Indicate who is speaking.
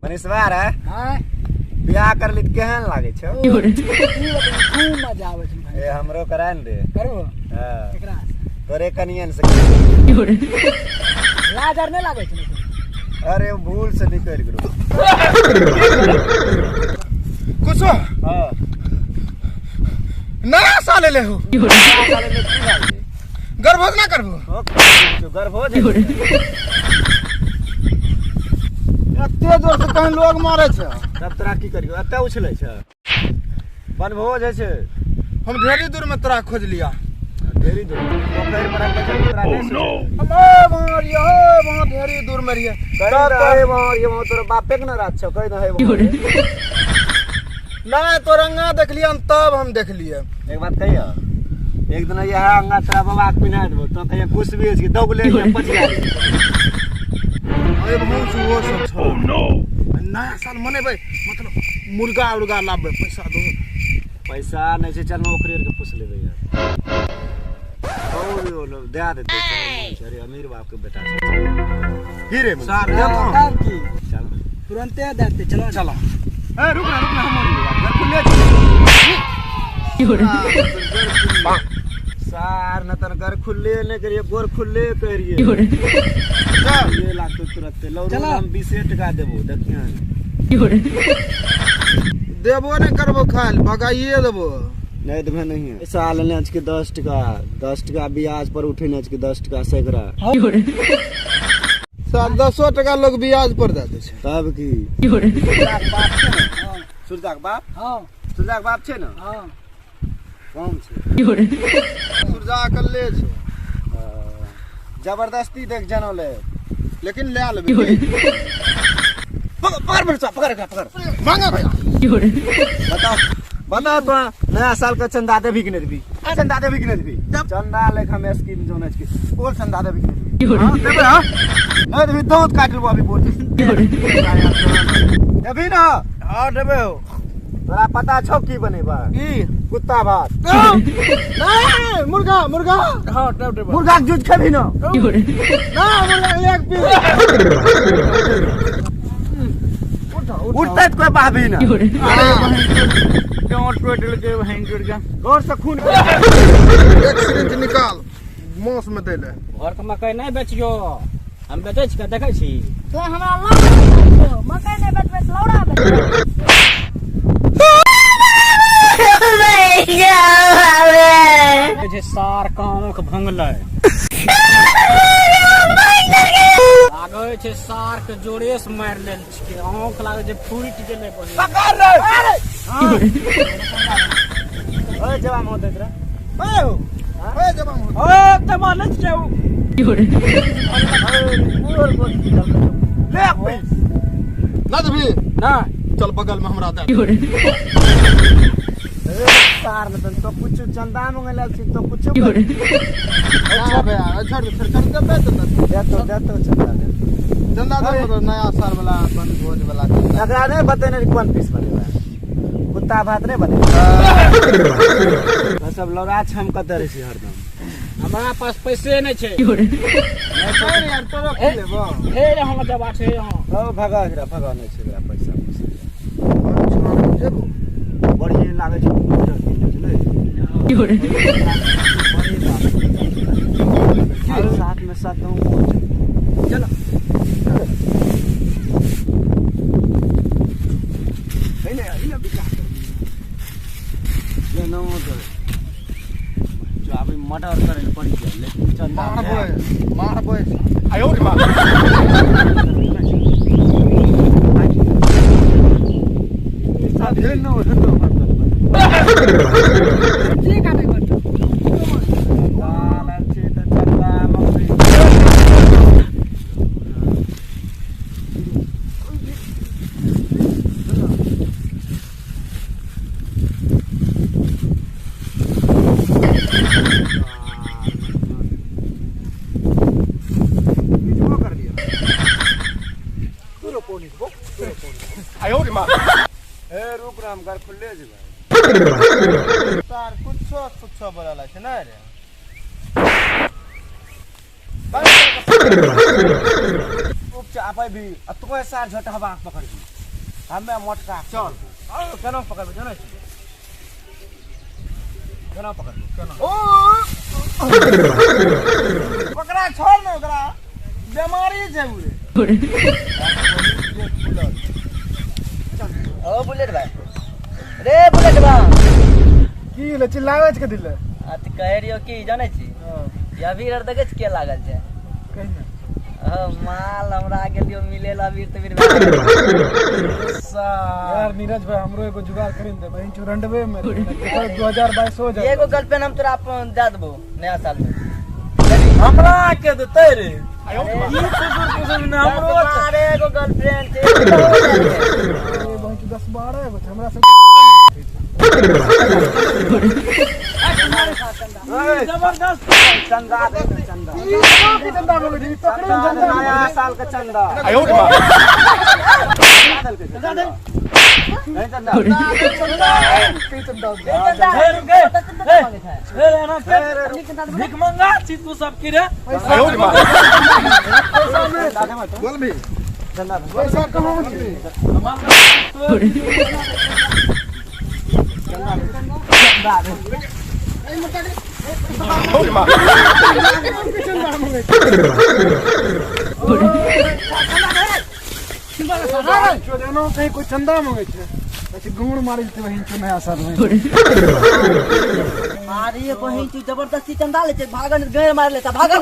Speaker 1: मनीषवा रे
Speaker 2: हां
Speaker 1: बियाह कर ली केहन लागे छ
Speaker 2: खूब मजा आवे छै
Speaker 1: ए हमरो करान दे
Speaker 2: करबो
Speaker 1: हां
Speaker 2: एकरा
Speaker 1: तोरे कनियन से
Speaker 2: लाजर नहीं लागे छै
Speaker 1: अरे भूल से निकल गेलो
Speaker 3: कुछ
Speaker 1: हां
Speaker 3: नया साल ले हो
Speaker 1: साले में की लागे
Speaker 3: गर्भोज ना करबो
Speaker 1: गर्भोज
Speaker 3: एते जोर से कहीं लोग मारे छै
Speaker 1: तब तोरा की करियो एते उछलै छ बनभोज है छै
Speaker 3: हम ढेरी दूर में तोरा खोज लिया
Speaker 1: ढेरी दूर पोखर पर तोरा नहीं सुनो
Speaker 3: अबे मारियो वहां ढेरी दूर में रहिए
Speaker 1: करे वहां ये वहां तोर बापे के न रात छ कहि न है
Speaker 3: नहीं तो रंगा देख लिया तब हम देख लिए
Speaker 1: एक बात कहियो एक दिन ये है अंगा तोरा बाबा के पिना देबो तो कहियो कुछ भी है दौगले पच जा
Speaker 3: अरे बहुत वो सब छ ओह नो नया साल मनेबै मतलब मुर्गा उर्गा लाबे पैसा दो
Speaker 1: पैसा नहीं छै चल नौकरी के पूछ लेबे यार और यो दे देते अरे अमीर बाप के बेटा हीरे
Speaker 3: सार
Speaker 2: काम की
Speaker 1: चल
Speaker 2: तुरंत देते चलो
Speaker 3: चलो
Speaker 1: ए रुक ना हम घर खुले सार न तर घर खुले ने करिए गोर खुले करिए ये लागतो तुरंत लौरो हम 20 टका देबो देखियन
Speaker 3: देबो नहीं करबो खाल भगाइए देबो
Speaker 1: नहीं देबे नहीं है साल ने आज के 10 टका ब्याज पर उठे ने आज के 10 टका सैकड़ा
Speaker 3: साल 10 टका लोग ब्याज पर दे दे छै
Speaker 1: तब की सुरजाक बाप
Speaker 2: हां
Speaker 1: सुरजाक बाप छै न
Speaker 2: हां
Speaker 1: कौन छै
Speaker 3: सुरजा कर ले छै
Speaker 1: जबरदस्ती देख जनो ले
Speaker 3: लेकिन ले लेबे
Speaker 1: पकड़
Speaker 3: मांगा भैया
Speaker 1: बताओ तो नया साल का चंदा दे भी कि नहीं देबी चंदा दे भी कि नहीं देबी चंदा लेख हम स्कीम जोने के बोल चंदा दे भी कि नहीं देबी हां देबे हां नहीं देबी दांत काट लेबो अभी बोल देबी ना
Speaker 3: हां देबे हो
Speaker 1: तोरा पता छौ की बनेबा
Speaker 3: की
Speaker 1: कुत्ता भात
Speaker 3: नहीं मुर्गा हां देबे
Speaker 1: मुर्गा के जूझ खेबी ना
Speaker 3: ना मुर्गा एक पीस
Speaker 1: उठते तो कोई बाबी ना
Speaker 3: अरे डांट टोटल के बहन जुड़ गया
Speaker 1: गौर से खून
Speaker 3: एक सिरिंज निकाल मांस में दे ले
Speaker 2: घर के मकई नहीं बेचियो हम बेचै छी देखै छी
Speaker 4: तो हमरा लाभ मकई नहीं बेचबे लौड़ा बेचबे
Speaker 2: जे सार कांख भंगलै लागे छै सार के जोरे से मार लेल छिके आंख लागे छै फूट गेलै
Speaker 3: पकड़ रे
Speaker 1: ओए जवान हो देख रे
Speaker 3: ओए जवान हो
Speaker 2: ओ जवान छै
Speaker 1: ले अपने
Speaker 3: ना देबी
Speaker 2: ना
Speaker 3: चल बगल में हमरा दे
Speaker 1: सार न तो कुछ चंदा मंगल छी तो कुछ
Speaker 3: अच्छा भैया छोड़ दे फिर कर देबे तो
Speaker 1: दे तो चंदा दे
Speaker 3: चंदा दे तो नया साल वाला अपन भोज वाला
Speaker 1: एकरा नहीं बतेने कौन पीस बनेबा कुत्ता भात नहीं बनेबा सब लौरा हम कते रही हरदम
Speaker 2: हमरा पास पैसे नहीं छै
Speaker 3: नहीं यार तोरो खा लेबो
Speaker 2: हे हम दबा छै यहां
Speaker 1: ओ भगा नहीं छै पैसा
Speaker 3: जेबो
Speaker 1: बढ़िया लागे छै साथ में साथ
Speaker 2: चलो
Speaker 1: मटर करे पड़ गया लेकिन चंदा
Speaker 3: मार बोए आयो रे मार
Speaker 1: साथ न हो
Speaker 2: ठीक काटे कर
Speaker 1: दाल अच्छे तो चंदा मकई
Speaker 3: आयो रे मार
Speaker 1: ए रुक राम घर खुले जेबा
Speaker 3: तार कुछ बोला छै ना रे
Speaker 1: चापे भी आ तू सार झटहबा पकड़ भी हमें मोटका चल केना पकड़बे जानै छी केना पकड़बे केना ओ पकड़ा छोड़ न ओकरा बीमारी छै उरे
Speaker 5: ओ बुलेट भाई रे बुलेट भाई
Speaker 3: की ले चिल्लावे छ के दिले
Speaker 5: आ त कह रियो की जानै छी या वीर देखे छ के लागल छै
Speaker 3: कहिना
Speaker 5: माल हमरा गेलियो मिलेला वीर त वीर
Speaker 3: यार नीरज भाई हमरो एगो जुगाड़ करिन दे बहिन चुरंडवे में 2022 हो जाए
Speaker 5: एगो गर्लफ्रेंड हम तोरा अपन दे देबो नया साल में
Speaker 2: हमरा के देतै रे
Speaker 5: हमरो अरे एगो गर्लफ्रेंड छै
Speaker 3: बहिन 10-12 एगो हमरा सब
Speaker 2: जबरदस्त
Speaker 1: चंदा दे चंदा
Speaker 3: की चंदा बोले जी पकड़ो
Speaker 1: चंदा
Speaker 3: चंदा
Speaker 1: नया साल का चंदा चंदा दे नहीं चंदा
Speaker 3: की चंदा
Speaker 2: भीख मंगा छी तू सब की रे
Speaker 3: बोल भी
Speaker 1: चंदा
Speaker 3: पैसा कहां छी
Speaker 1: चंदा दे
Speaker 3: कहीं कोई चंदा मांगे छे अच्छा गुण मारी छे वही नया साल में
Speaker 5: अरे बहिन तू जबरदस्ती चंदा ले छै भागन गैर मार लेता भागन